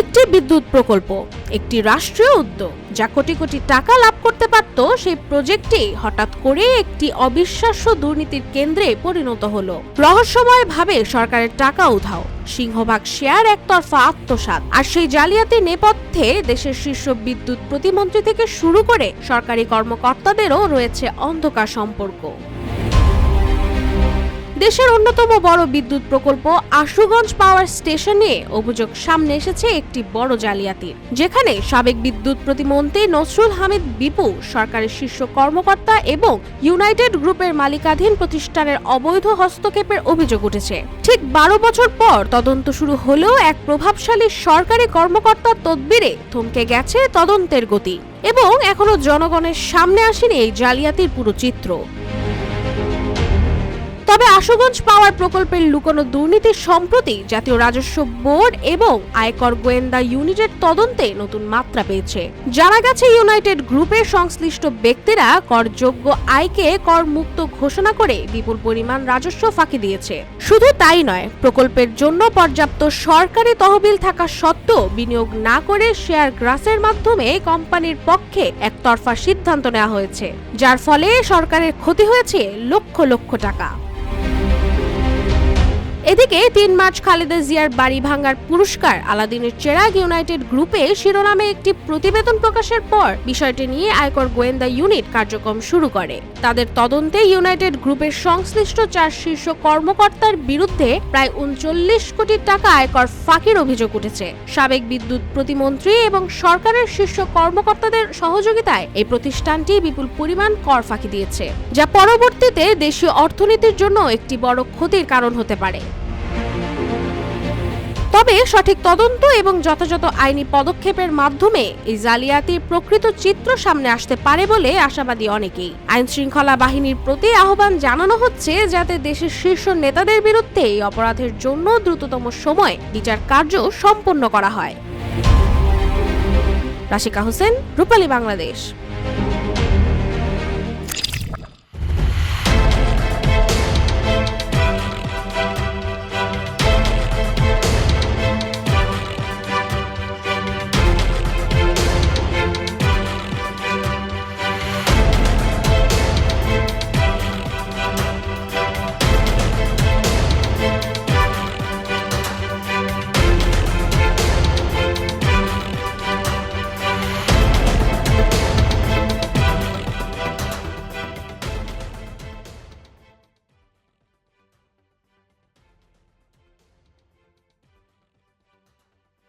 একটি বিদ্যুৎ প্রকল্প, একটি রাষ্ট্রীয় উদ্যোগ যা কোটি কোটি টাকা লাভ করতে পারত, সেই প্রজেক্টটি হঠাৎ করে একটি অবিশ্বাস্য দুর্নীতির কেন্দ্রে পরিণত হলো। রহস্যময়ভাবে সরকারের টাকা উধাও, সিংহভাগ শেয়ার একতরফা আত্মসাৎ, আর সেই জালিয়াতির নেপথ্যে দেশের শীর্ষ বিদ্যুৎ প্রতিমন্ত্রী থেকে শুরু করে সরকারি কর্মকর্তাদেরও রয়েছে অন্ধকার সম্পর্ক। দেশের অন্যতম বড় বিদ্যুৎ প্রকল্প আশুগঞ্জ পাওয়ার স্টেশন নিয়ে অভিযোগ সামনে এসেছে একটি বড় জালিয়াতির, যেখানে সাবেক বিদ্যুৎ প্রতিমন্ত্রী নসরুল হামিদ বিপু, সরকারের শীর্ষ কর্মকর্তা এবং ইউনাইটেড গ্রুপের মালিকাধীন প্রতিষ্ঠানের অবৈধ হস্তক্ষেপের অভিযোগ উঠেছে। ঠিক 12 বছর পর তদন্ত শুরু হলেও এক প্রভাবশালী সরকারি কর্মকর্তার তদবিরে থমকে গেছে তদন্তের গতি, এবং এখনো জনগণের সামনে আসেনি এই জালিয়াতির পুরো চিত্র। তবে আশুগঞ্জ পাওয়ার প্রকল্পের লুকোনো দুর্নীতি সম্প্রতি জাতীয় রাজস্ব বোর্ড এবং আয়কর গোয়েন্দা ইউনিটের তদন্তে নতুন মাত্রা পেয়েছে। জানা গেছে, ইউনাইটেড গ্রুপের সংশ্লিষ্ট ব্যক্তিরা করযোগ্য আয়কে কর মুক্ত ঘোষণা করে বিপুল পরিমাণ রাজস্ব ফাঁকি দিয়েছে। শুধু তাই নয়, প্রকল্পের জন্য পর্যাপ্ত সরকারি তহবিল থাকা সত্ত্বেও বিনিয়োগ না করে শেয়ার গ্রাসের মাধ্যমে কোম্পানির পক্ষে একতরফা সিদ্ধান্ত নেওয়া হয়েছে, যার ফলে সরকারের ক্ষতি হয়েছে লক্ষ লক্ষ টাকা। এদিকে 3 মার্চ খালেদা জিয়ার বাড়ি ভাঙার পুরস্কার আলাদিনের চেরাগ ইউনাইটেড গ্রুপে শিরোনামে একটি প্রতিবেদন প্রকাশের পর বিষয়টি নিয়ে আয়কর গোয়েন্দা ইউনিট কার্যক্রম শুরু করে। তাদের তদন্তে ইউনাইটেড গ্রুপের সংশ্লিষ্ট 4 শীর্ষ কর্মকর্তার বিরুদ্ধে প্রায় 39 কোটি টাকা আয়কর ফাঁকির অভিযোগ উঠেছে। সাবেক বিদ্যুৎ প্রতিমন্ত্রী এবং সরকারের শীর্ষ কর্মকর্তাদের সহযোগিতায় এই প্রতিষ্ঠানটি বিপুল পরিমাণ কর ফাঁকি দিয়েছে, যা পরবর্তীতে দেশীয় অর্থনীতির জন্য একটি বড় ক্ষতির কারণ হতে পারে। তবে সঠিক তদন্ত এবং যথাযথ আইনি পদক্ষেপের মাধ্যমে এই জালিয়াতির প্রকৃত চিত্র সামনে আসতে পারে বলে আশাবাদী অনেকেই। আইন শৃঙ্খলা বাহিনীর প্রতি আহ্বান জানানো হচ্ছে যাতে দেশের শীর্ষ নেতাদের বিরুদ্ধে এই অপরাধের জন্য দ্রুততম সময়ে বিচার কার্য সম্পন্ন করা হয়। রাশিকা হোসেন, রূপালী বাংলাদেশ।